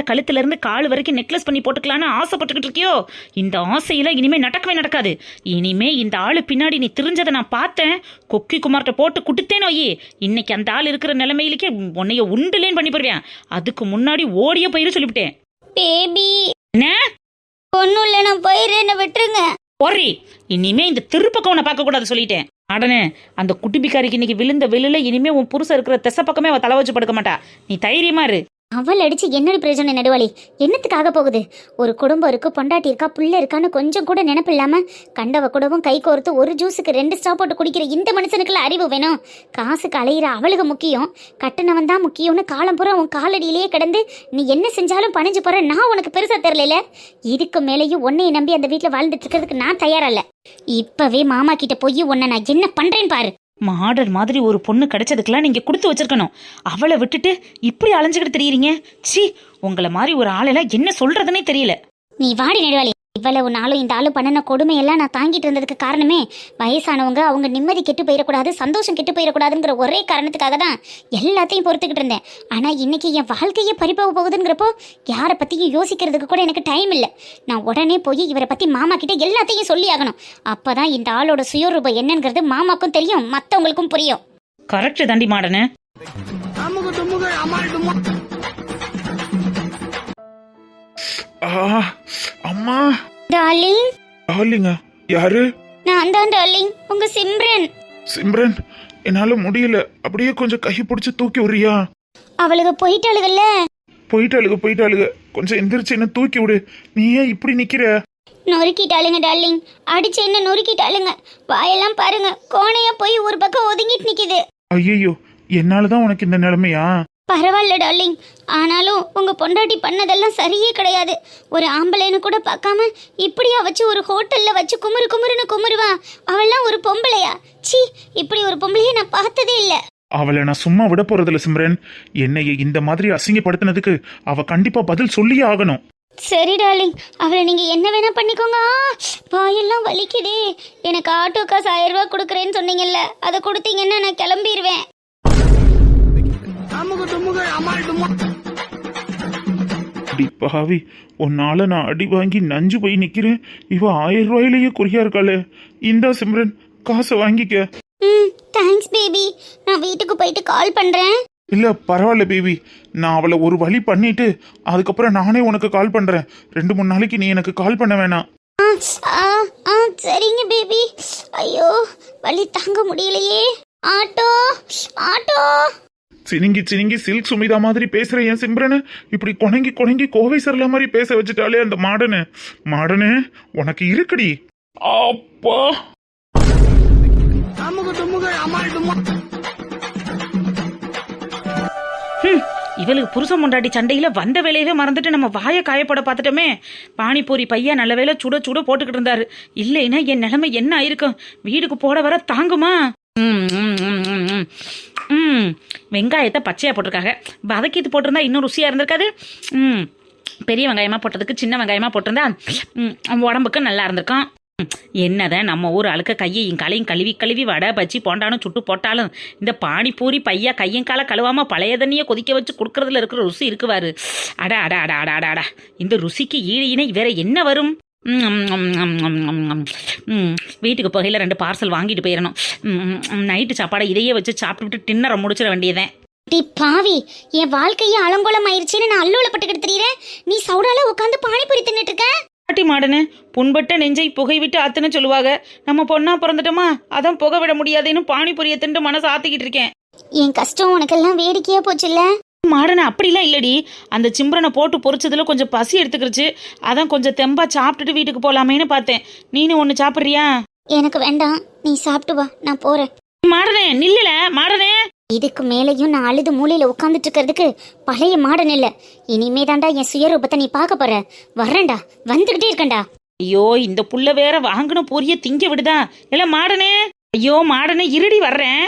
கழுத்துல இருந்து கால் வரைக்கும் நெக்லஸ் பண்ணி போட்டுக்கலான்னு ஆசைப்பட்டுக்கிட்டு இருக்கியோ? இந்த ஆசையில இனிமே நடக்கவே நடக்காது. இனிமே இந்த ஆளு பின்னாடி நீ திரிஞ்சதை நான் பார்த்தேன். கொக்கி குமார்ட்ட போட்டு குடுத்தேனோ இன்னைக்கு அந்த ஆள் இருக்கிற நிலைமையிலேயே உன்னைய உண்டுலேன்னு பண்ணி போடுவேன். அதுக்கு முன்னாடி ஓடிய போயிரு சொல்லிவிட்டேன். பேபி என்ன ஒன்னும் இல்ல, நான் போயிடுறேன், விட்டுருங்க. ஒரி, இனிமே இந்த திருப்பக்கம் உன்னை பார்க்க கூடாது சொல்லிட்டேன். அடனே, அந்த குட்டிபிக்காரிக்கு இன்னைக்கு விழுந்த வெளில இனிமே உன் புருஷன் இருக்கிற திசை பக்கமே அவ தலை வச்சு படுக்க மாட்டா. நீ தைரியமா இரு. அவள் அடிச்சு என்னடி பிரயோஜனம் நடுவாளி? என்னத்துக்காக போகுது? ஒரு குடும்பம் இருக்கு, பொண்டாட்டி இருக்கா, புள்ள இருக்கான்னு கொஞ்சம் கூட நினைப்பு இல்லாம கண்டவ கூடவும் கை கோர்த்து ஒரு ஜூஸுக்கு 2 ஸ்டாப் போட்டு குடிக்கிற இந்த மனுஷனுக்குள்ள அறிவு வேணும். காசுக்கு அலையிற அவளுக்கு முக்கியம், கட்டணவன் தான் முக்கியம்னு காலம் பூரா உன் காலடியிலேயே கிடந்து நீ என்ன செஞ்சாலும் பணிஞ்சு போற நான் உனக்கு பெருசா தெரியல. இதுக்கு மேலேயும் உன்னைய நம்பி அந்த வீட்டுல வாழ்ந்துட்டு இருக்கிறதுக்கு நான் தயாரா இல்ல. இப்பவே மாமா கிட்ட போய் உன்னை நான் என்ன பண்றேன்னு பாரு. மாடர் மாதிரி ஒரு பொண்ணு கிடைச்சதுக்கெல்லாம் நீங்க கொடுத்து வச்சிருக்கணும். அவளை விட்டுட்டு இப்படி அலைஞ்சுக்கிட்டு தெரியுறீங்க. சி, உங்களை மாதிரி ஒரு ஆளெல்லாம் என்ன சொல்றதுன்னே தெரியல. நீ வாடி நெடுவாளி. இவ்வளவு நாளும் இந்த ஆளு பண்ணின கொடுமையெல்லாம் நான் தாங்கிட்டு இருந்ததுக்கு காரணமே வயசானவங்க அவங்க நிம்மதி கெட்டு போயிடக்கூடாது, சந்தோஷம் கெட்டு போயிடக்கூடாதுங்கிற ஒரே காரணத்துக்காக தான் எல்லாத்தையும் பொறுத்துக்கிட்டு இருந்தேன். ஆனால் இன்னைக்கு என் வாழ்க்கையே பறிப்பாக போகுதுங்கிறப்போ யாரை பற்றியும் யோசிக்கிறதுக்கு கூட எனக்கு டைம் இல்லை. நான் உடனே போய் இவரை பற்றி மாமா கிட்ட எல்லாத்தையும் சொல்லி ஆகணும். அப்போ தான் இந்த ஆளோட சுயரூபம் என்னங்கிறது மாமாக்கும் தெரியும், மற்றவங்களுக்கும் புரியும். கரெக்ட் தாண்டி மாடனே. அம்மா டார்லிங். டார்லிங்க யாரு? நான் தான் டார்லிங், உங்க சிம்ரன். சிம்ரன், என்னால முடியல, அப்படியே கொஞ்சம் கை பிடிச்சு தூக்கி விடுறியா? அவளுக்கு போயிட்டாளுகள்ல. போயிட்டாளுக, கொஞ்சம் எந்திரிச்சு என்ன தூக்கி விடு. நீ ஏன் இப்படி நிக்கிற? நொறுக்கிட்டாளுங்க டார்லிங், அடிச்சு என்ன நொறுக்கிட்டாளுங்க. வாயெல்லாம் பாருங்க, கோணையா போய் ஒரு பக்கம் ஒதுங்கிட்டு நிக்குது. ஐயோ, என்னாலதான் உனக்கு இந்த நிலைமையா? பரவாயில்ல டார்லிங், ஆனாலும் உங்க பொண்டாட்டி பண்ணதெல்லாம் சரியே கிடையாது. ஒரு ஆம்பளைன்னு கூட பார்க்காம இப்படியா வச்சு ஒரு ஹோட்டல்ல வச்சு குமுறுன்னு குமுறுவா. அவள்லாம் ஒரு பொம்பளையா? சி, இப்படி ஒரு பொம்பளையே நான் பார்த்ததே இல்லை. அவளை நான் சும்மா விட போறதில்ல சிம்ரன். என்னைய இந்த மாதிரி அசிங்கப்படுத்தினதுக்கு அவ கண்டிப்பா பதில் சொல்லியே ஆகணும். சரி டார்லிங், அவளை நீங்க என்ன வேணா பண்ணிக்கோங்க. வாயெல்லாம் வலிக்குதே. எனக்கு ஆட்டோ காசு 1000 ரூபாய் கொடுக்குறேன்னு சொன்னீங்கல்ல, அதை கொடுத்தீங்கன்னா நான் கிளம்பிடுவேன். பாவி, உன்னால நான் அடி வாங்கி நஞ்சு போய் நிக்கிறேன். இவ 1000 ரூபாயிலேயே குறியா இருக்காளே. இந்தா சிம்ரன், காசை வாங்கிக்க. தேங்க்ஸ் பேபி, நான் வீட்டுக்கு போயிட்டு கால் பண்றேன். இல்ல பரவாயில்ல பேபி, நான் அவளை ஒரு வழி பண்ணிட்டு அதுக்கப்புறம் நானே உனக்கு கால் பண்றேன். 2-3 நாளைக்கு நீ எனக்கு கால் பண்ண வேணாம். சரிங்க பேபி. ஐயோ, வலி தாங்க முடியலையே. Auto auto. சினிங்கி சில்க் சுமிதா மாதிரி பேசுற என் சிம்ரனு இப்படி கொணங்கி கோவை சரலா மாதிரி பேச வச்சுட்டாலே அந்த மாடனு உனக்கு இருக்குடி. அப்பா, இவளுக்கு புருஷன் முண்டாடி சண்டையில வந்த வேலையவே மறந்துட்டு நம்ம வாயை காயப்பட பார்த்துட்டோமே. பானிபூரி பையன் நல்ல வேலை சுட போட்டுக்கிட்டு இருந்தாரு. இல்லைன்னா என் நிலைமை என்ன ஆயிருக்கும்? வீடுக்கு போட வர தாங்குமா? வெங்காயத்தை பச்சையா போட்டிருக்காங்க, வதக்கிட்டு போட்டிருந்தா இன்னும் ருசியா இருந்திருக்காது. பெரிய வெங்காயமா போட்டதுக்கு சின்ன வெங்காயமா போட்டிருந்தா உடம்புக்கு நல்லா இருந்திருக்கும். என்னதான் நம்ம ஊர் அழுக்க கையையும் காலையும் கழுவி வடை பச்சி போண்டானும் சுட்டு போட்டாலும் இந்த பானிபூரி பையா கையும் காலை கழுவாம பழைய தண்ணியை கொதிக்க வச்சு கொடுக்கறதுல இருக்கிற ருசி இருக்குவாரு. அடா இந்த ருசிக்கு ஈடு இணை வேற என்ன வரும்? வீட்டுக்கு போகையில் 2 பார்சல் வாங்கிட்டு போயிடணும். நைட்டு சாப்பாடை இதையே வச்சு சாப்பிட்டுட்டு டின்னரை முடிச்சிட வேண்டியதேன். பாவி, என் வாழ்க்கையே அலங்கோலம் ஆயிடுச்சுன்னு நான் அல்லோலப்பட்டுக்கிட்டு தெரியுறேன். நீ சவுடால உட்காந்து பானிபூரி தின்னுட்டு இருக்க. பாட்டி மாடனு புண்பட்ட நெஞ்சை புகை விட்டு ஆத்துன்னு சொல்லுவாங்க. நம்ம பொண்ணா பிறந்துட்டோமா, அதான் புகை விட முடியாதுன்னு பானிபூரியை தின்று மனசு ஆத்திக்கிட்டு இருக்கேன். என் கஷ்டம் உனக்கெல்லாம் வேடிக்கையா போச்சுல்ல? மாடனு அப்படிலாம் இல்லடி, அந்த சிம்ரனை போட்டு பொறிச்சதுல கொஞ்சம் பசி எடுத்துக்கிடுச்சு. அதான் கொஞ்சம் தெம்பா சாப்பிட்டுட்டு வீட்டுக்கு போலாமேன்னு பார்த்தேன். நீனு ஒன்று சாப்பிட்றியா? எனக்கு வேண்டாம், நீ சாப்பிட்டு வா, நான் போறேன். மாடனே நில்லுல மாடனே. இதுக்கு மேலையும் நான் அழுது மூலையில உட்காந்துட்டு இருக்கிறதுக்கு பழைய மாடன் இல்ல. இனிமே தாண்டா என் சுயரூபத்தை நீ பார்க்க போற. வர்றேன்டா, வந்துகிட்டே இருக்கேன்டா. ஐயோ, இந்த புள்ள வேற வாங்கின பூரிய திங்க விடுதா? இல்ல மாடனே, ஐயோ மாடனே இருடி வர்றேன்.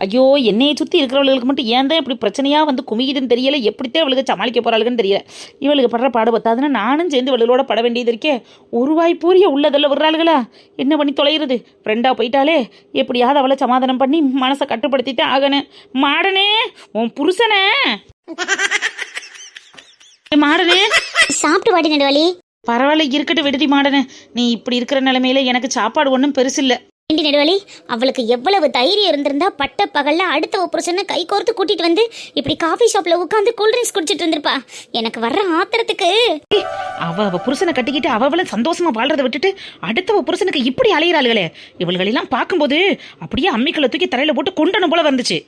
ஐயோ என்னையை சுற்றி இருக்கிறவளுக்கு மட்டும் ஏன் தான் இப்படி பிரச்சனையாக வந்து குமியுதுன்னு தெரியல, எப்படித்தான் இவளுக்கு சமாளிக்க போகிறாளுன்னு தெரியல. இவளுக்கு படுற பாடு பத்தாதுன்னா நானும் சேர்ந்து இவளோட பட வேண்டியது இருக்கே. ஒரு வாய் பூரிய உள்ளதெல்லாம் விடுறாளுகளா, என்ன பண்ணி தொலைகிறது? ஃப்ரெண்டாக போயிட்டாலே எப்படியாவது அவளை சமாதானம் பண்ணி மனசை கட்டுப்படுத்திட்டு ஆகணும். மாடனே உன் புருஷனே மாடனே சாப்பிட்டு வாடி நெடுவாளி. பரவாயில்ல இருக்கட்டும் விடுதி மாடனே, நீ இப்படி இருக்கிற நிலைமையில எனக்கு சாப்பாடு ஒன்றும் பெருசு இல்லை. ஏண்டி நெடுவாளி, அவளுக்கு எவ்வளவு தைரியம் இருந்திருந்தா பட்ட பகல்ல அடுத்த புருஷனை கை கோர்த்து கூட்டிட்டு வந்து இப்படி காஃபி ஷாப்ல உட்காந்து கூல்ட்ரிங்க்ஸ் குடிச்சிட்டு இருந்திருப்பா. எனக்கு வர்ற ஆத்திரத்துக்கு அவ புருஷனை கட்டிக்கிட்டு அவளை சந்தோஷமா வாழ்றதை விட்டுட்டு அடுத்த புருஷனுக்கு இப்படி அலையிறாளுகளே. இவள்களெல்லாம் பார்க்கும்போது அப்படியே அம்மிக்களை தூக்கி தரையில போட்டு கொண்டணும் போல வந்துச்சு.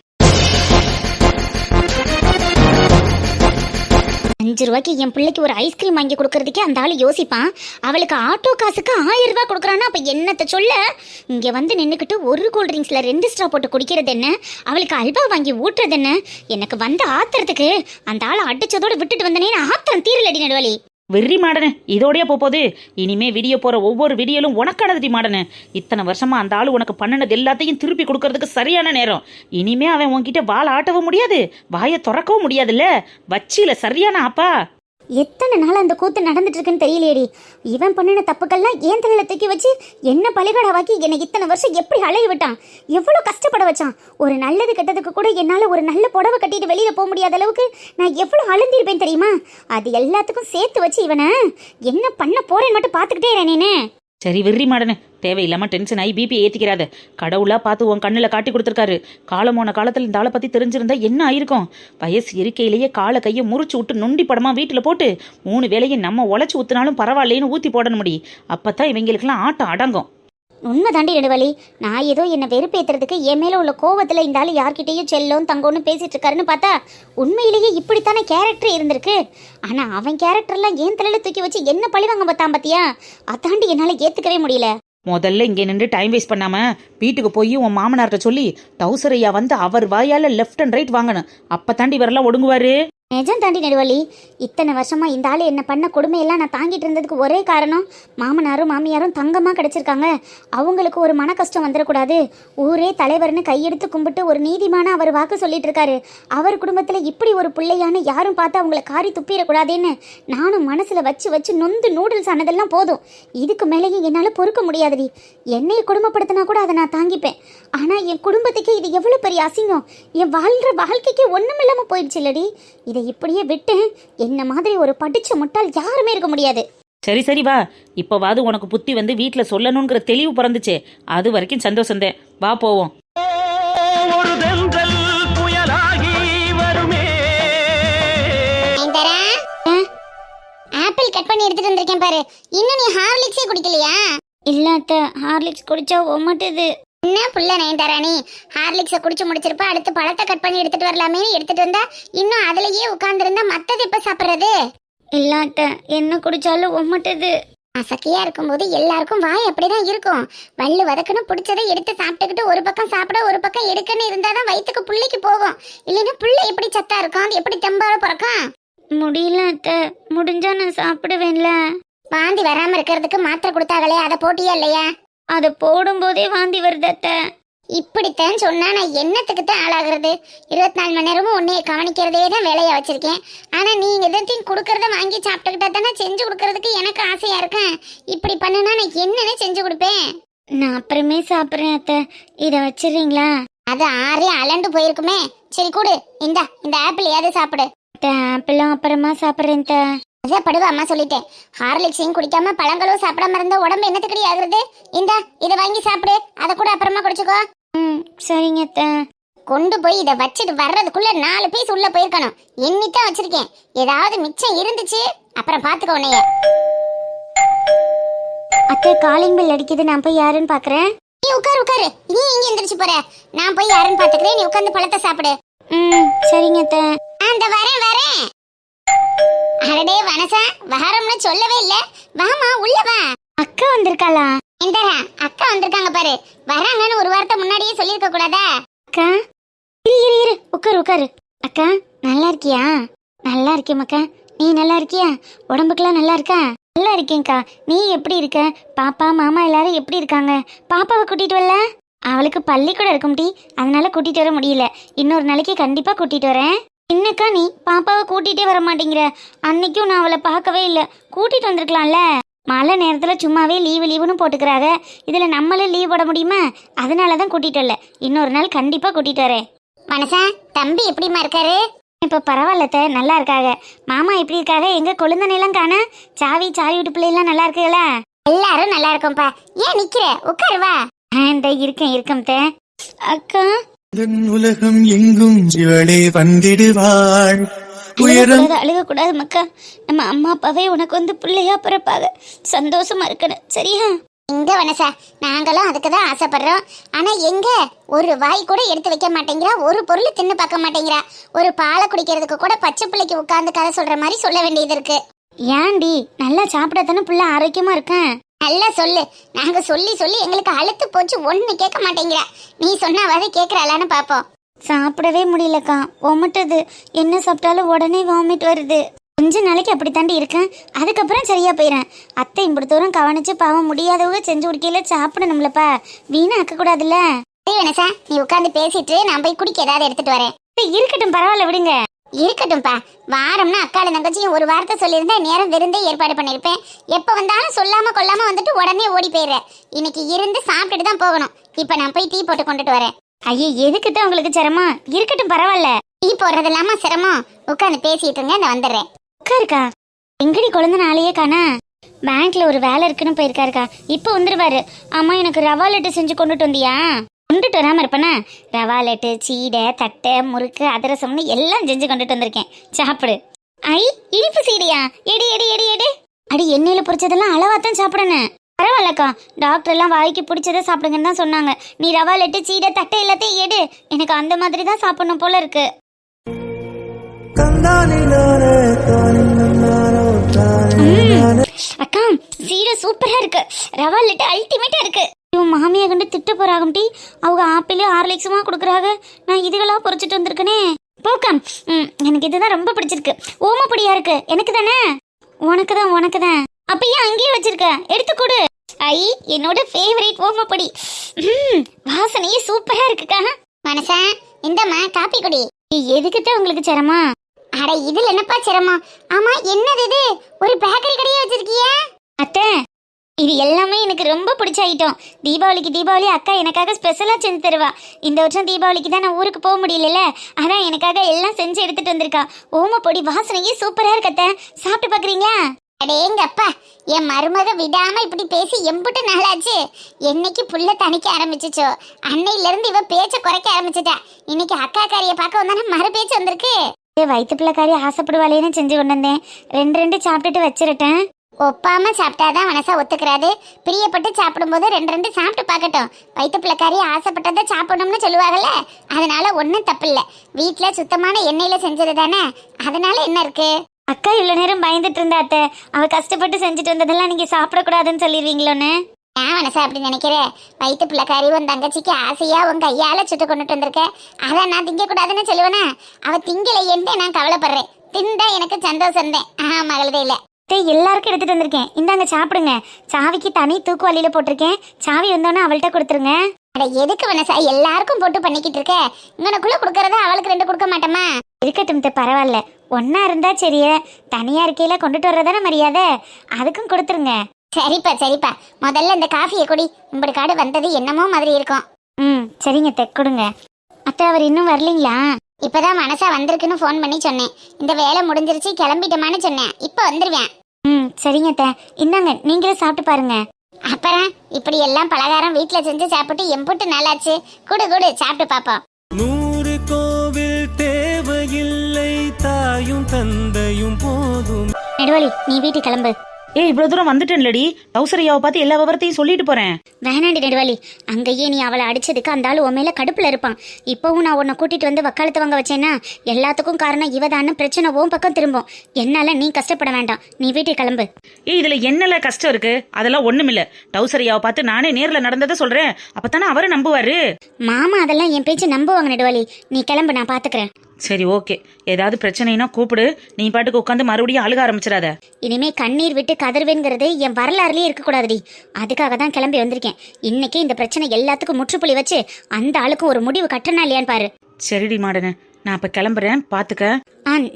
5 ரூபாய்க்கு என் பிள்ளைக்கு ஒரு ஐஸ்கிரீம் வாங்கி கொடுக்கறதுக்கே அந்த ஆள் யோசிப்பான். அவளுக்கு ஆட்டோ காசுக்கு 1000 ரூபாய் கொடுக்குறான்னா அப்ப என்னத்த சொல்ல? இங்க வந்து நின்றுக்கிட்டு ஒரு கூல்ட்ரிங்க்ஸ்ல 2 ஸ்ட்ரா போட்டு குடிக்கிறது என்ன, அவளுக்கு அல்வா வாங்கி ஊட்டுறது என்ன? எனக்கு வந்த ஆத்திரத்துக்கு அந்த ஆளை அடிச்சதோட விட்டுட்டு வந்தனே, ஆத்திரம் தீரலடி நடுவாளி. வெறி மாடனே, இதோடய போகுது. இனிமே வீடியோ போற ஒவ்வொரு வீடியோலும் உனக்கானதுடி மாடனே. இத்தனை வருஷமா அந்த ஆளு உனக்கு பண்ணினது எல்லாத்தையும் திருப்பி கொடுக்கறதுக்கு சரியான நேரம். இனிமே அவன் உன்கிட்ட வாழ ஆட்டவும் முடியாது, வாயை திறக்கவும் முடியாதுல்ல. வச்சில சரியான அப்பா. எத்தனை நாள் அந்த கூத்து நடந்துட்டு இருக்குன்னு தெரியலையேடி. இவன் பண்ணின தப்புக்கெல்லாம் ஏன் தலையில தூக்கி வச்சு என்ன பலிகடாவாக்கி என்னை இத்தனை வருஷம் எப்படி அலைய விட்டான், எவ்வளவு கஷ்டப்பட வச்சான். ஒரு நல்லது கெட்டதுக்கு கூட என்னால ஒரு நல்ல புடவை கட்டிட்டு வெளியில போக முடியாத அளவுக்கு நான் எவ்வளவு அழுந்திருப்பேன் தெரியுமா? அது எல்லாத்துக்கும் சேர்த்து வச்சு இவனை என்ன பண்ண போறேன்னு மட்டும் பாத்துக்கிட்டே இருனே. சரி வெறி மாடனே, தேவையில்லாம டென்ஷன் ஆகி பிபி ஏத்திக்கிறாத. கடவுளா பார்த்து உன் கண்ணுல காட்டி கொடுத்துருக்காரு. காலமோன காலத்துல இந்த ஆளை பத்தி தெரிஞ்சிருந்தா என்ன ஆயிருக்கும்? வயசு இருக்கையிலேயே காலை கையை முறிச்சு விட்டு நொண்டி படமா வீட்டுல போட்டு 3 வேளையும் நம்ம உழைச்சு ஊத்துனாலும் பரவாயில்லைன்னு ஊத்தி போடணும் முடி. அப்பதான் இவங்களுக்கெல்லாம் ஆட்டம் அடங்கும். உண்மை தாண்டி நெடுவாளி. நான் ஏதோ என்னை வெறுப்பேத்துறதுக்கு என் மேல உள்ள கோவத்துல இந்த ஆள் யார்கிட்டயும் செல்லும் தங்கோன்னு பேசிட்டு இருக்காருன்னு பார்த்தா உண்மையிலேயே இப்படித்தானே கேரக்டர் இருந்திருக்கு. ஆனா அவன் கேரக்டர்லாம் ஏன் தலையில தூக்கி வச்சு என்ன பழிவாங்க பார்த்தான் பாத்தியா? அதாண்டி என்னால ஏத்துக்கவே முடியல. முதல்ல இங்கே நின்று டைம் வேஸ்ட் பண்ணாம வீட்டுக்கு போய் உன் மாமனார்கிட்ட சொல்லி டவுசரையா வந்து அவர் வாயால லெஃப்ட் அண்ட் ரைட் வாங்கணும். அப்ப தாண்டி வரலாம் ஒடுங்குவாரு. நிஜம் தாண்டி நெடுவாளி. இத்தனை வருஷமா இந்த ஆள் என்ன பண்ண கொடுமையெல்லாம் நான் தாங்கிட்டு இருந்ததுக்கு ஒரே காரணம் மாமனாரும் மாமியாரும் தங்கமா கிடைச்சிருக்காங்க. அவங்களுக்கு ஒரு மன கஷ்டம் வந்துடக்கூடாது. ஊரே தலைவர்னு கையெடுத்து கும்பிட்டு ஒரு நீதிமான அவர் வாக்கு சொல்லிட்டு இருக்காரு. அவர் குடும்பத்துல இப்படி ஒரு பிள்ளையான்னு யாரும் பார்த்து அவங்கள காரி துப்பிடக்கூடாதுன்னு நானும் மனசுல வச்சு வச்சு நொந்து நூடுல்ஸ் ஆனதெல்லாம் போதும். இதுக்கு மேலேயும் என்னால பொறுக்க முடியாதுடி. என்னைய குடும்பப்படுத்தினா கூட அதை நான் தாங்கிப்பேன். ஆனா என் குடும்பத்துக்கே இது எவ்வளவு பெரிய அசிங்கம். என் வாழ்ற வாழ்க்கைக்கு ஒண்ணுமில்லாம போயிடுச்சு இல்லடி. இதை இப்படியே விட்டு என்ன மாதிரி ஒரு படிச்ச முட்டாள் யாருமே இருக்க முடியாது. சரி சரி வா, இப்போவாது உனக்கு புத்தி வந்து வீட்டில் சொல்லணுங்கிற தெளிவு பிறந்துச்சே, அது வரைக்கும் சந்தோஷந்தேன். வா போவோம். ஆப்பிள் கட் பண்ணி எடுத்துட்டு வந்திருக்கேன் பாரு. இன்னும் நீ ஹார்லிக்ஸே குடிக்கலையா? இல்ல அத்தை, ஹார்லிக்ஸ் குடிச்சா ஒமட்டுது. என்ன புள்ள நயன்தாராணி, ஹார்லிக்ஸை குடிச்சு முடிச்சிருப்பா, அடுத்து பழத்தை கட் பண்ணி எடுத்துட்டு வரலாமே எடுத்துட்டு வந்தா இன்னும் அதுலயே உட்கார்ந்துருந்தா மத்தது எப்ப சாப்பிடுறது? இல்லாட்ட என்ன குடிச்சாலும் ஒமட்டுது. அசக்கையா இருக்கும்போது எல்லாருக்கும் வாய் அப்படிதான் இருக்கும். வள்ளு வதக்குன்னு பிடிச்சதை எடுத்து சாப்பிட்டுக்கிட்டு ஒரு பக்கம் சாப்பிட ஒரு பக்கம் எடுக்கன்னு இருந்தாதான் வயிற்றுக்கு புள்ளைக்கு போகும். இல்லைன்னா புள்ள எப்படி சத்தா இருக்கும், அது எப்படி தெம்பால பிறக்கும்? முடியல அத்தை, முடிஞ்சா நான் சாப்பிடுவேன்ல. வாந்தி வராம இருக்கிறதுக்கு மாத்திரை கொடுத்தாங்களே, அதை போட்டியா இல்லையா? அதை போடும்போதே வாந்தி வருது அத்தை. இப்படித்தான் சொன்னா நான் என்னத்துக்கு தான் ஆளாகிறது? 24 மணி நேரமும் உன்னைய கவனிக்கிறதே தான் வேலையா வச்சிருக்கேன். ஆனா நீங்க எதையும் கொடுக்கறத வாங்கி சாப்பிட்டுக்கிட்டா தானே செஞ்சு கொடுக்கறதுக்கு எனக்கு ஆசையா இருக்கேன். இப்படி பண்ணுனா நான் என்னன்னு செஞ்சு கொடுப்பேன்? நான் அப்புறமே சாப்பிட்றேன் அத்தை, இதை வச்சிடுறீங்களா? அது ஆறே அலண்டு போயிருக்குமே. சரி கூடு, இந்த ஆப்பிள் ஏதாவது சாப்பிடு. ஆப்பிளும் அப்புறமா சாப்பிட்றேன். அதான் படுவா அம்மா சொல்லிட்டேன். ஹார்லிக்ஸையும் குடிக்காம பழங்களும் சாப்பிடாம இருந்த உடம்பு என்னத்துக்கடி ஆகுறது? இதை வாங்கி சாப்பிடு, அதை கூட அப்புறமா குடிச்சுக்கோ. சரிங்க. கொண்டு போய் இதை வச்சுட்டு வர்றதுக்குள்ள 4 பீஸ் உள்ள போயிருக்கணும். எண்ணித்தான் வச்சிருக்கேன். ஏதாவது மிச்சம் இருந்துச்சு அப்புறம் பாத்துக்க உன்னைய. அத்தை காலிங் பெல் அடிக்குது, நான் போய் யாருன்னு பாக்குறேன். நீ உட்காரு. நீ இங்க எந்திரிச்சு போற, நான் போய் யாருன்னு பாத்துக்கிறேன். நீ உட்கார்ந்து பழத்தை சாப்பிடு. சரிங்க அத்தை. அந்த வரேன். அரடே வனசா, வஹரம்னு சொல்லவே இல்ல. வாமா உள்ள வா. அக்கா வந்திருக்காளா? இந்தரா அக்கா வந்திருக்காங்க பாரு. வராங்கன்னு ஒரு வார்த்தை முன்னாடியே சொல்லிருக்க கூடாதா? அக்கா இரு உட்காரு. அக்கா நல்லா இருக்கியா? நல்லா இருக்கேன் அக்கா. நீ நல்லா இருக்கியா? உடம்புக்கெல்லாம் நல்லா இருக்கா? நல்லா இருக்கேன்க்கா. நீ எப்படி இருக்க? பாப்பா மாமா எல்லாரும் எப்படி இருக்காங்க? பாப்பாவை கூட்டிட்டு வரல? அவளுக்கு பள்ளிக்கூடம் இருக்கும் டி, அதனால கூட்டிட்டு வர முடியல. இன்னொரு நாளைக்கு கண்டிப்பா கூட்டிட்டு வரேன். என்னக்கா நீ பாப்பாவை கூட்டிகிட்டே வர மாட்டேங்கிற? அன்னைக்கும் நான் அவளை பார்க்கவே இல்லை. கூட்டிகிட்டு வந்திருக்கலாம்ல. மழை நேரத்தில் சும்மாவே லீவுன்னு போட்டுக்கிறாங்க. இதில் நம்மளும் லீவ் போட முடியுமா? அதனால தான் கூட்டிகிட்டு வரல. இன்னொரு நாள் கண்டிப்பாக கூட்டிகிட்டு வரேன். மனசா, தம்பி எப்படிமா இருக்காரு? இப்போ பரவாயில்லத்த, நல்லா இருக்காங்க. மாமா எப்படி இருக்காங்க? எங்கள் கொழுந்தனையெல்லாம் காண. சாவி வீட்டு பிள்ளைலாம் நல்லா இருக்குங்களா? எல்லாரும் நல்லா இருக்கோம்ப்பா. ஏன் நிற்கிற? உட்காருவா. இந்த இருக்கேன் தே. அக்கா, உலகம் எங்கும் இவளே வந்திடுவாள். அழுக கூடாது மக்கா. நம்ம அம்மா அப்பாவே உனக்கு வந்து பிள்ளையா பிறப்பாங்க. சந்தோஷமா இருக்கணும், சரியா? எங்க வனசா, நாங்களும் அதுக்கு தான் ஆசைப்படுறோம். ஆனா எங்க ஒரு வாய் கூட எடுத்து வைக்க மாட்டேங்கிறா. ஒரு பொருள் தின்னு பார்க்க மாட்டேங்கிறா. ஒரு பாலை குடிக்கிறதுக்கு கூட பச்சை பிள்ளைக்கு உட்கார்ந்து கதை சொல்ற மாதிரி சொல்ல வேண்டியது இருக்கு. ஏன்டி, நல்லா சாப்பிடத்தானே பிள்ளை ஆரோக்கியமா இருக்கேன். நல்லா சொல்லு. நாங்க சொல்லி எங்களுக்கு அழுத்து போச்சு. ஒண்ணு கேட்க மாட்டேங்கிறா. நீ சொன்னாவது கேட்கறாளான்னு பாப்போம். சாப்பிடவே முடியலக்கா, ஒமட்டுது. என்ன சாப்பிட்டாலும் உடனே வாமிட் வருது. கொஞ்ச நாளைக்கு அப்படித்தாண்டி இருக்கேன், அதுக்கப்புறம் சரியா போயிடறேன். அத்தை இப்படி தூரம் கவனிச்சு பாவம் முடியாதவங்க செஞ்சு குடிக்கல சாப்பிடணும்லப்பா. வீணா ஆக்க கூடாதுல்ல. வேணசா, நீ உட்காந்து பேசிட்டு நான் போய் குடிக்க ஏதாவது எடுத்துட்டு வரேன். இருக்கட்டும், பரவாயில்ல, விடுங்க. இருக்கட்டும்ப்பா. வாரம்னா அக்கால தங்கச்சியும் ஒரு வார்த்தை சொல்லியிருந்தா நேரம் விருந்தே ஏற்பாடு பண்ணிருப்பேன். எப்ப வந்தாலும் சொல்லாம கொள்ளாம வந்துட்டு உடனே ஓடி போயிடுறேன். இன்னைக்கு இருந்து சாப்பிட்டுட்டு தான் போகணும். இப்ப நான் போய் டீ போட்டு கொண்டுட்டு வரேன். ஐயே, எதுக்குதான் உங்களுக்கு சிரமம்? இருக்கட்டும், பரவாயில்ல. டீ போடுறது இல்லாம சிரமம். உட்காந்து பேசிட்டு இருங்க, நான் வந்துடுறேன். உட்காருக்கா. எங்கடி குழந்தை நாளையே காணா? பேங்க்ல ஒரு வேலை இருக்குன்னு போயிருக்காருக்கா. இப்ப வந்துருவாரு. ஆமா, எனக்கு ரவா லட்டு செஞ்சு கொண்டுட்டு வந்தியா? கொண்டுட்டு வராம இருப்பேனா? ரவா லட்டு, சீடை, தட்டை, முறுக்கு, அதிரசம்னு எல்லாம் செஞ்சு கொண்டுட்டு வந்திருக்கேன். சாப்பிடு. ஐ, இனிப்பு சீடையா? எடு எடு எடு எடு. அடி, எண்ணெயில பொரிச்சதெல்லாம் அளவாத்தான் சாப்பிடணும். பரவாயில்லக்கா, டாக்டர் எல்லாம் வாய்க்கு பிடிச்சதை சாப்பிடுங்கன்னு தான் சொன்னாங்க. நீ ரவா லட்டு, சீடை, தட்டை எல்லாத்தையும் எடு. எனக்கு அந்த மாதிரி தான் சாப்பிடணும் போல இருக்கு. அக்கா, சீடை சூப்பரா இருக்கு. ரவா லட்டு அல்டிமேட்டா இருக்கு. இவன் மாமியா கண்டு திட்ட போறாகும் டி. அவங்க ஆப்பிள் ஹார்லிக்ஸுமா கொடுக்குறாங்க. நான் இதுகளா பொறிச்சிட்டு வந்திருக்கனே. போக்கம். எனக்கு இதுதான் ரொம்ப பிடிச்சிருக்கு. ஓமப்பொடியா இருக்கு. எனக்கு தானே? உனக்கு தான். அப்ப ஏன் அங்கேயே வச்சிருக்க? எடுத்து கொடு. ஐ, என்னோட ஃபேவரட் ஓமப்பொடி. வாசனையே சூப்பரா இருக்குக்கா. மனசா, இந்தம்மா காப்பி குடி. எதுக்குத்தான் உங்களுக்கு சிரமம்? அட, இதுல என்னப்பா சிரமம்? ஆமா, என்னது இது? ஒரு பேக்கரி கடையே வச்சிருக்கிய? அத்தை, இது எல்லாமே எனக்கு ரொம்ப பிடிச்ச ஐட்டம். தீபாவளி அக்கா எனக்காக ஸ்பெஷலா செஞ்சு தருவா. இந்த வருஷம் தீபாவளிக்கு தான் நான் ஊருக்கு போக முடியல, அதான் எனக்காக எல்லாம் செஞ்சு எடுத்துட்டு வந்திருக்கா. ஓமப்பொடி வாசனையே சூப்பரா இருக்கத்த. சாப்பிட்டு பாக்குறீங்களா? அடேங்கப்பா, என் மருமக விடாம இப்படி பேசி எம்புட்டு நாளாச்சு. என்னைக்கு புள்ள தணிக்க ஆரம்பிச்சுச்சோ அன்னையில இருந்து இவ பேச்ச குறைக்க ஆரம்பிச்சுட்டா. இன்னைக்கு அக்கா காரிய பார்க்க வந்தானே மறு பேச்சு வந்திருக்கு. வயிற்று பிள்ளைக்காரி ஆசைப்படுவாளேன்னு செஞ்சு கொண்டு வந்தேன். ரெண்டு சாப்பிட்டுட்டு வச்சிருட்டேன். ஒப்பாம சாப்பிட்டாதான் மனசா ஒத்துக்கிறாது. பிரியப்பட்டு சாப்பிடும்போது ரெண்டு சாப்பிட்டு பார்க்கட்டும். வயிற்று பிள்ளைக்காரி ஆசைப்பட்டதை சாப்பிடணும்னு சொல்லுவாங்கல்ல, அதனால ஒன்றும் தப்பு இல்லை. வீட்டில் சுத்தமான எண்ணெயில செஞ்சது தானே, அதனால என்ன இருக்கு? அக்கா இவ்வளோ நேரம் பயந்துட்டு இருந்தா அத்தை. அவ கஷ்டப்பட்டு செஞ்சுட்டு வந்ததெல்லாம் நீங்க சாப்பிடக்கூடாதுன்னு சொல்லிடுவீங்களோன்னு. ஏன் மனசா அப்படி நினைக்கிறேன்? வயிற்று பிள்ளைக்காரி உன் தங்கச்சிக்கு ஆசையா உன் கையால சுட்டு கொண்டுட்டு வந்திருக்க. அதான் நான் திங்க கூடாதுன்னு சொல்லுவேனா? அவ திங்கலையேன்னு நான் கவலைப்படுறேன். திண்டா எனக்கு சந்தோஷம் தான். மகளதே இல்லை. எல்லாருக்கும் எடுத்துட்டு வந்திருக்கேன். இந்தாங்க சாப்பிடுங்க. சாவிக்கு தனி தூக்குவாளியில போட்டிருக்கேன். சாவி வந்தோன்னா அவள்கிட்ட கொடுத்துருங்க. அட, எதுக்கு வனசா எல்லாருக்கும் போட்டு பண்ணிக்கிட்டு இருக்க? இங்கனக்குள்ள கொடுக்கறத அவளுக்கு 2 கொடுக்க மாட்டோமா? இருக்கட்டும், பரவாயில்ல. ஒன்னா இருந்தா சரியே. தனியா இருக்கையில கொண்டுட்டு வர்றதானே மரியாதை. அதுக்கும் கொடுத்துருங்க. சரிப்பா. முதல்ல இந்த காஃபியை குடி. இப்படி காடு வந்தது என்னமோ மாதிரி இருக்கும். சரிங்க, கொடுங்க. அத்தை, அவர் இன்னும் வரலீங்களா? இப்பதான் மனசா வந்திருக்குன்னு ஃபோன் பண்ணி சொன்னேன். இந்த வேலை முடிஞ்சிருச்சு, கிளம்பிட்டோமான்னு சொன்னேன். இப்ப வந்துருவேன். சரிங்க அத்தை, இந்தாங்க, நீங்களே சாப்பிட்டு பாருங்க. அப்புறம் இப்படி எல்லாம் பலகாரம் வீட்டுல செஞ்சு சாப்பிட்டு எம்புட்டு நாளாச்சு. குடு சாப்பிட்டு பாப்போம். 100 கோவில் தேவையில்லை, தாயும் தந்தையும் போதும். நெடுவலி, நீ வீட்டுக்கு கிளம்பு. இவ்வளவு தூரம் வந்துட்டேன்லடி. டவுசரியாவை பார்த்து எல்லா விவரத்தையும் சொல்லிட்டு போறேன். வேணாண்டி நெடுவாளி, அங்கேயே நீ அவளை அடிச்சதுக்கு அந்த ஆளு உன் மேல கடுப்புல இருப்பான். இப்பவும் நான் உன்னை கூட்டிட்டு வந்து வக்காலத்து வாங்க வச்சேன்னா எல்லாத்துக்கும் காரணம் இவதான்னு பிரச்சனை உன் பக்கம் திரும்பும். என்னால நீ கஷ்டப்பட வேண்டாம். நீ வீட்டுக்கு கிளம்பு. இதுல என்னல கஷ்டம் இருக்கு? அதெல்லாம் ஒண்ணுமில்ல. டவுசரியாவை பார்த்து நானே நேர்ல நடந்ததை சொல்றேன். அப்பதானே அவரை நம்புவாரு. மாமா அதெல்லாம் என் பேச்சு நம்புவாங்க நெடுவாளி. நீ கிளம்பு, நான் பாத்துக்கிறேன். சரி ஓகே, ஏதாவது பிரச்சனைனா கூப்பிடு. நீ பாட்டுக்கு உட்காந்து மறுபடியும் அழுக ஆரம்பிச்சிடாத. இனிமே கண்ணீர் விட்டு கதறுவேங்கிறது என் வரலாறுலயே இருக்கக்கூடாதுடி. அதுக்காக தான் கிளம்பி வந்திருக்கேன். இன்னைக்கு இந்த பிரச்சனை எல்லாத்துக்கும் முற்றுப்புள்ளி வச்சு அந்த ஆளுக்கும் ஒரு முடிவு கட்டணா இல்லையான்னு பாரு. சரிடி மாடனு, நான் இப்ப கிளம்புறேன், பாத்துக்க.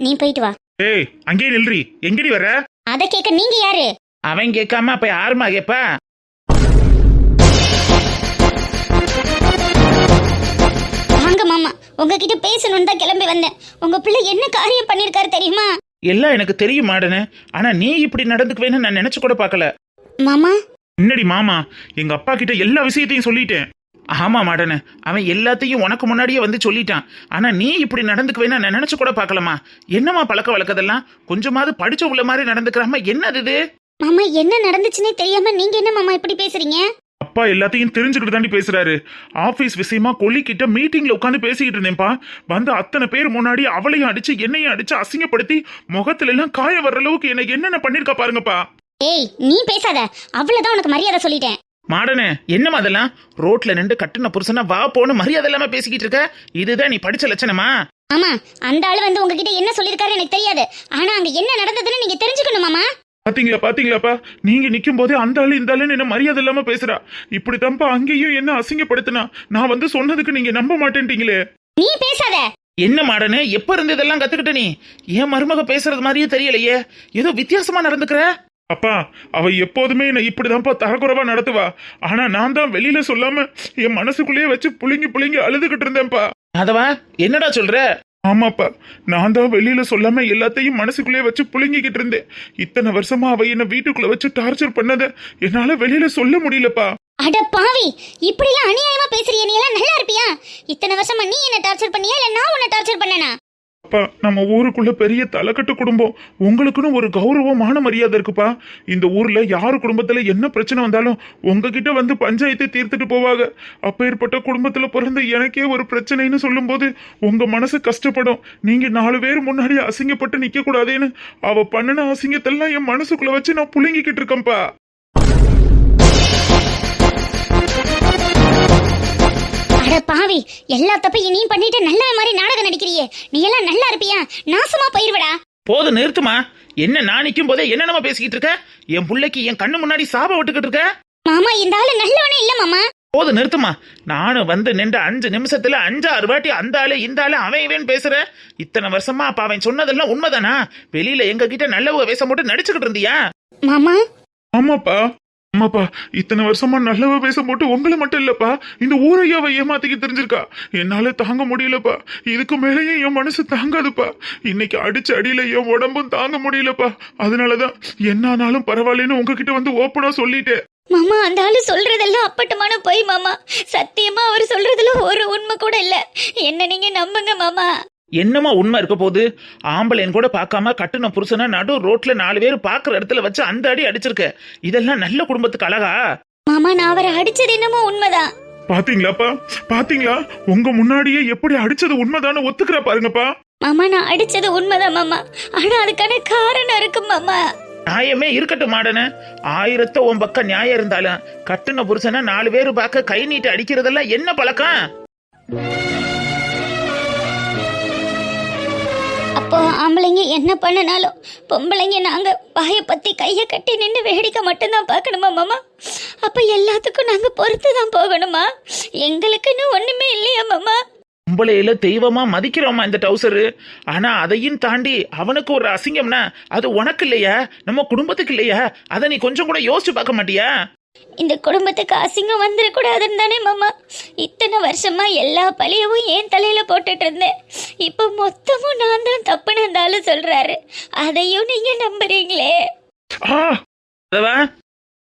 நீ போயிட்டு வா. ஏய் அங்கே நில்றி, எங்கடி வர? அதை கேட்க நீங்க யாரு? அவன் கேட்காம அப்ப யாருமா கேப்பா? வாங்க மாமா, உங்ககிட்ட பேசணும்னு தான் கிளம்பி வந்தேன். உங்க பிள்ளை என்ன காரியம் பண்ணிருக்காரு தெரியுமா? எல்லாம் எனக்கு தெரியும் மாடனு, ஆனா நீ இப்படி நடந்துக்குவேன்னு நான் நினைச்சு கூட பார்க்கல. மாமா என்னடி மாமா, எங்க அப்பா கிட்ட எல்லா விஷயத்தையும் சொல்லிட்டேன். ஆமா மாடனு, அவன் எல்லாத்தையும் உனக்கு முன்னாடியே வந்து சொல்லிட்டான். ஆனா நீ இப்படி நடந்துக்குவேன்னு நான் நினைச்சு கூட பார்க்கலமா. என்னமா பழக்க வழக்கதெல்லாம் கொஞ்சமாவது படிச்ச உள்ள மாதிரி நடந்துக்கிறாம, என்னது இது? மாமா என்ன நடந்துச்சுன்னே தெரியாம நீங்க என்ன மாமா இப்படி பேசுறீங்க? அப்பா எல்லாத்தையும் தெரிஞ்சுக்கிட்டு தாண்டி பேசுறாரு. ஆபீஸ் விஷயமா கொல்லிக்கிட்ட மீட்டிங்ல உட்காந்து பேசிக்கிட்டு இருந்தேன்ப்பா. வந்து அத்தனை பேர் முன்னாடி அவளையும் அடிச்சு என்னையும் அடிச்சு அசிங்கப்படுத்தி முகத்துல எல்லாம் காய வர்ற அளவுக்கு எனக்கு என்னென்ன பண்ணிருக்கா பாருங்கப்பா. ஏய் நீ பேசாத, அவ்வளவுதான் உனக்கு மரியாதை சொல்லிட்டேன். மாடனே என்னமா அதெல்லாம்? ரோட்ல நின்று கட்டுன புருஷனா வா போன்னு மரியாதை இல்லாம பேசிக்கிட்டு இருக்க. இதுதான் நீ படிச்ச லட்சணமா? ஆமா, அந்த ஆளு வந்து உங்ககிட்ட என்ன சொல்லிருக்காரு எனக்கு தெரியாது. ஆனா அங்க என்ன நடந்ததுன்னு நீங்க தெரிஞ்சுக்கணும் மாமா. பாத்தீங்களாப்பா, நீங்க நிக்கும் போதே அந்த ஆளு இந்த ஆளுன்னு என்ன மரியாதை இல்லாம பேசுறா. இப்படித்தான்ப்பா அங்கேயும் என்ன அசிங்கப்படுத்தினா. நான் வந்து சொன்னதுக்கு நீங்க நம்ப மாட்டேன்ட்டீங்களே. நீ பேசாத. என்ன மாடனு, எப்ப இருந்து இதெல்லாம் கத்துக்கிட்ட நீ? என் மருமக பேசுறது மாதிரியே தெரியலையே, ஏதோ வித்தியாசமா நடந்துக்கிற. அப்பா அவ எப்போதுமே என்ன இப்படிதான்ப்பா தரக்குறைவா நடத்துவா. ஆனா நான் தான் வெளியில சொல்லாம என் மனசுக்குள்ளேயே வச்சு புழுங்கி புழுங்கி அழுதுகிட்டு இருந்தேன்ப்பா. அதவா என்னடா சொல்ற? ஆமாப்பா, நான் தான் வெளியில சொல்லாம எல்லாத்தையும் மனசுக்குள்ளேயே வச்சு புழுங்கிக்கிட்டு இருந்தேன். இத்தனை வருஷமா அவ என்ன வீட்டுக்குள்ள வச்சு டார்ச்சர் பண்ணத என்னால வெளியில சொல்ல முடியலப்பா. அட பாவி, இப்படி எல்லாம் அநியாயமா பேசுறிய? நீ எல்லாம் நல்லா இருப்பியா? இத்தனை வருஷமா நீ என்ன டார்ச்சர் பண்ணியா இல்ல நான் உன்னை டார்ச்சர் பண்ணனா? அப்பா நம்ம ஊருக்குள்ள பெரிய தலைக்கட்டு குடும்பம், உங்களுக்குன்னு ஒரு கௌரவமான மரியாதை இருக்குப்பா. இந்த ஊர்ல யாரு குடும்பத்துல என்ன பிரச்சனை வந்தாலும் உங்ககிட்ட வந்து பஞ்சாயத்தை தீர்த்துட்டு போவாங்க. அப்பேற்பட்ட குடும்பத்துல பிறந்த எனக்கே ஒரு பிரச்சனைன்னு சொல்லும் போது உங்க மனசு கஷ்டப்படும். நீங்க 4 பேர் முன்னாடி அசிங்கப்பட்டு நிக்க கூடாதுன்னு அவ பண்ணின அசிங்கத்தெல்லாம் என் மனசுக்குள்ள வச்சு நான் புழுங்கிக்கிட்டு இருக்கேன்ப்பா. அட பாவி, எல்லா தப்பையும் நீ பண்ணிட்டு நல்ல மாதிரி நாடகம் நடிக்கிறியே. நீ எல்லாம் நல்லா இருப்பியா? நாசமா போயிருவடா. போது நிறுத்துமா. என்ன நான் நிக்கும் போதே என்னென்னமா பேசிக்கிட்டு இருக்க? என் புள்ளைக்கு என் கண்ணு முன்னாடி சாப விட்டுக்கிட்டு இருக்க. மாமா இந்த ஆளு நல்லவனே இல்ல மாமா. போது நிறுத்துமா. நானும் வந்து நின்று 5 நிமிஷத்துல 5-6 வாட்டி அந்த ஆளு இந்த ஆளு அவன் இவன் பேசுற. இத்தனை வருஷமா அப்ப அவன் சொன்னதெல்லாம் உண்மைதானா? வெளியில எங்க கிட்ட நல்லவ வேஷம் போட்டு நடிச்சுக்கிட்டு இருந்தியா? மாமா ஆமாப்பா, இத்தனை வருஷமா நல்லவ பேச போட்டு உங்களை மட்டும் இல்லப்பா, இந்த ஊரையாவை ஏமாத்திக்கு தெரிஞ்சிருக்கா. என்னால தாங்க முடியலப்பா. இதுக்கு மேலேயும் என் மனசு தாங்காதுப்பா. இன்னைக்கு அடிச்ச அடியில என் உடம்பும் தாங்க முடியலப்பா. அதனாலதான் என்னானாலும் பரவாயில்லன்னு உங்ககிட்ட வந்து ஓப்பனா சொல்லிட்டேன். மாமா அந்த ஆளு சொல்றதெல்லாம் அப்பட்டமான பொய் மாமா. சத்தியமா அவர் சொல்றதுல ஒரு உண்மை கூட இல்ல. என்ன நீங்க நம்புங்க மாமா. என்னமா உண்மை இருக்க போது? ஆம்பளைன்னு கூட பார்க்காம கட்டுன புருஷனா நடு ரோட்ல 4 பேர் பாக்குற இடத்துல வச்சு அந்த அடி அடிச்சிருக்க. இதெல்லாம் நல்ல குடும்பத்துக்கு அழகா? மாமா நான் அவரை அடிச்சது என்னமோ உண்மைதான். பாத்தீங்களாப்பா, பாத்தீங்களா? உங்க முன்னாடியே எப்படி அடிச்சது உண்மைதானு ஒத்துக்கிற பாருங்கப்பா. மாமா நான் அடிச்சது உண்மைதான் மாமா. ஆனா அதுக்கான காரணம் இருக்கு மாமா. நியாயமே இருக்கட்டும் மாடனு. 1000 உன் பக்கம் நியாயம் இருந்தாலும் கட்டுன புருஷனா 4 பேர் பார்க்க கை நீட்டு அடிக்கிறதெல்லாம் என்ன பழக்கம்? அப்போ ஆம்பளைங்க என்ன பண்ணனாலும் பொம்பளைங்க நாங்க வாயை பத்தி கைய கட்டி நின்று வேடிக்கை மட்டும்தான் பார்க்கணுமா மாமா? அப்ப எல்லாத்துக்கும் நாங்க பொறுத்து தான் போகணுமா? எங்களுக்குன்னு ஒண்ணுமே இல்லையா மாமா? பொம்பளையில தெய்வமா மதிக்கிறோமா இந்த டவுசரு? ஆனா அதையும் தாண்டி அவனுக்கு ஒரு அசிங்கம்னா அது உனக்கு இல்லையா, நம்ம குடும்பத்துக்கு இல்லையா? அதை நீ கொஞ்சம் கூட யோசிச்சு பார்க்க மாட்டியா? இந்த குடும்பத்துக்கு அசிங்கம் வந்துடக்கூடாதுன்னு தானே மாமா இத்தனை வருஷமா எல்லா பழியவும் ஏன் தலையில போட்டுட்டு இருந்தேன். இப்ப மொத்தமும் நான் தான் தப்புன்னு இருந்தாலும் சொல்றாரு. அதையும் நீங்க நம்புறீங்களே?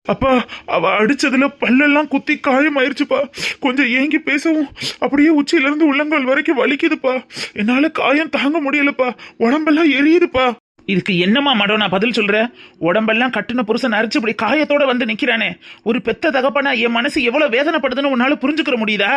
அப்பா அவ அடிச்சதுல பல்லெல்லாம் குத்தி காயம் ஆயிருச்சுப்பா. கொஞ்சம் ஏங்கி பேசவும் அப்படியே உச்சியில இருந்து உள்ளங்கால் வரைக்கும் வலிக்குதுப்பா. என்னால காயம் தாங்க முடியலப்பா. உடம்பெல்லாம் எரியுதுப்பா. இதுக்கு என்னமா மடம் நான் பதில் சொல்ற? உடம்பெல்லாம் கட்டுன புருஷன் அரைச்சு இப்படி காயத்தோட வந்து நிக்கிறானே. ஒரு பெத்த தகப்பனா என் மனசு எவ்வளவு வேதனைப்படுதுன்னு உன்னால புரிஞ்சுக்கிற முடியுதா?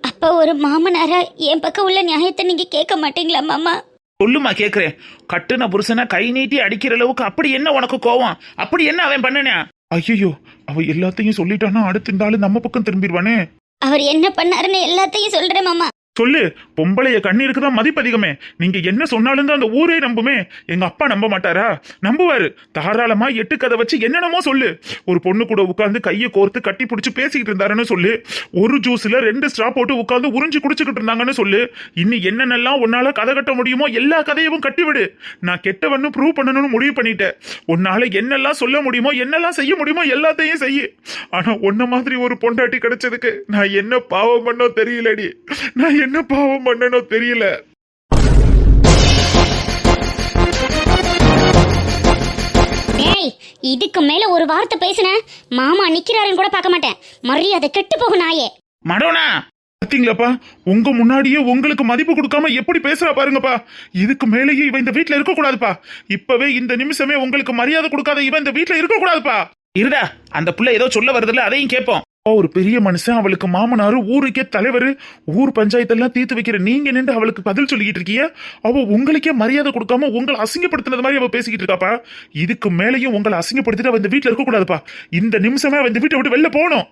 அப்ப ஒரு மாமனாரா என் பக்கம் உள்ள நியாயத்தை நீங்க கேட்க மாட்டீங்களா மாமா? சொல்லுமா கேக்குறேன். கட்டுன புருஷனை கை நீட்டி அடிக்கிற அளவுக்கு அப்படி என்ன உனக்கு கோவம்? அப்படி என்ன அவன் பண்ணனா? ஐயோ அவ எல்லாத்தையும் சொல்லிட்டானா அடுத்த இந்த ஆளு நம்ம பக்கம் திரும்பிடுவானே. அவர் என்ன பண்ணாருன்னு எல்லாத்தையும் சொல்றேன் மாமா. சொல்லு. பொம்பளைய கண்ணீருக்கு தான் மதிப்பு அதிகமே. நீங்க என்ன சொன்னாலும் தான் அந்த ஊரே நம்புமே. எங்க அப்பா நம்ப மாட்டாரா? நம்புவாரு. தாராளமா 8 கதை வச்சு என்னென்னமோ சொல்லு. ஒரு பொண்ணு கூட உட்கார்ந்து கையை கோர்த்து கட்டி பிடிச்சு பேசிக்கிட்டு இருந்தாருன்னு சொல்லு. ஒரு ஜூஸ்ல 2 ஸ்ட்ரா போட்டு உட்கார்ந்து உறிஞ்சி குடிச்சுக்கிட்டு இருந்தாங்கன்னு சொல்லு. இன்னும் என்னென்னலாம் உன்னால கதை கட்ட முடியுமோ எல்லா கதையவும் கட்டிவிடு. நான் கெட்டவன்னு ப்ரூவ் பண்ணணும்னு முடிவு பண்ணிட்டேன். உன்னால என்னெல்லாம் சொல்ல முடியுமோ என்னெல்லாம் செய்ய முடியுமோ எல்லாத்தையும் செய்யு. ஆனா உன்ன மாதிரி ஒரு பொண்டாட்டி கிடைச்சதுக்கு நான் என்ன பாவம் பண்ணோ தெரியலடி. நான் என்ன பாவம் பண்ணனோ தெரியல. ஏய், இதுக்கு மேல ஒரு வார்த்தை பேசுன மாமா நிக்கிறாருன்னு கூட பார்க்க மாட்டேன். மரியாதை கெட்டு போகும் நாயே. மடோனா பாத்தீங்களாப்பா, உங்க முன்னாடியே உங்களுக்கு மதிப்பு கொடுக்காம எப்படி பேசுறா பாருங்கப்பா. இதுக்கு மேலேயே இவ இந்த வீட்டுல இருக்க கூடாதுப்பா. இப்பவே இந்த நிமிஷமே உங்களுக்கு மரியாதை கொடுக்காத இவன் இந்த வீட்டுல இருக்க கூடாதுப்பா. இருடா, அந்த புள்ள ஏதோ சொல்ல வருதுல்ல, அதையும் கேட்போம். ஒரு பெரிய மனுஷன், அவளுக்கு மாமனாரு, ஊருக்கே தலைவர், ஊர் பஞ்சாயத்தெல்லாம் தீர்த்து வைக்கிற நீங்க நின்று அவளுக்கு பதில் சொல்லிக்கிட்டு இருக்கீங்க. அவ உங்களுக்கே மரியாதை கொடுக்காம உங்களை அசிங்கப்படுத்தினது மாதிரி அவ பேசிக்கிட்டு இருக்காப்பா. இதுக்கு மேலேயும் உங்களை அசிங்கப்படுத்திட்டு அவ இந்த வீட்டுல இருக்க கூடாதுப்பா. இந்த நிமிஷமே அவ இந்த வீட்டை விட்டு வெளில போகணும்.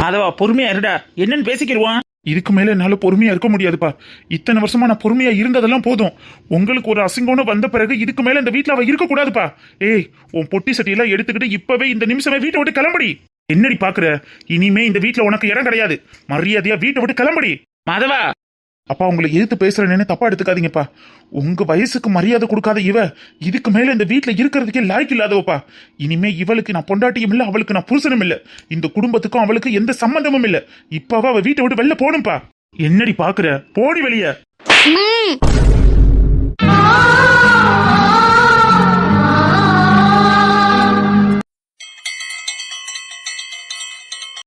அதவா பொறுமையா இருடா, என்னன்னு பேசிக்கிடுவான். இதுக்கு மேல என்னால பொறுமையா இருக்க முடியாதுப்பா. இத்தனை வருஷமா நான் பொறுமையா இருந்ததெல்லாம் போதும். உங்களுக்கு ஒரு அசிங்கம்னு வந்த பிறகு இதுக்கு மேல இந்த வீட்டுல அவ இருக்க கூடாதுப்பா. ஏய், உன் பொட்டி சட்டியெல்லாம் எடுத்துக்கிட்டு இப்பவே இந்த நிமிஷமே வீட்டை விட்டு கிளம்படி. என்னடி பாக்குற? இனிமே இந்த வீட்டுல உனக்கு இடம் கிடையாது. மரியாதையா வீட்டை விட்டு கிளம்படி. மாதவா, அப்பா உங்களை எதிர்த்து பேசுறேன்னு தப்பா எடுத்துக்காதீங்கப்பா. உங்க வயசுக்கு மரியாதை கொடுக்காத இவ இதுக்கு மேல இந்த வீட்டுல இருக்கிறதுக்கே லாய்க்கு இல்லாதவப்பா. இனிமே இவளுக்கு நான் பொண்டாட்டியும் இல்ல, அவளுக்கு நான் புருஷனும் இல்ல. இந்த குடும்பத்துக்கும் அவளுக்கு எந்த சம்பந்தமும் இல்ல. இப்ப அவ வீட்டை விட்டு வெளில போகணும்பா. என்னடி பாக்குற? போடி வெளிய. அம்மா.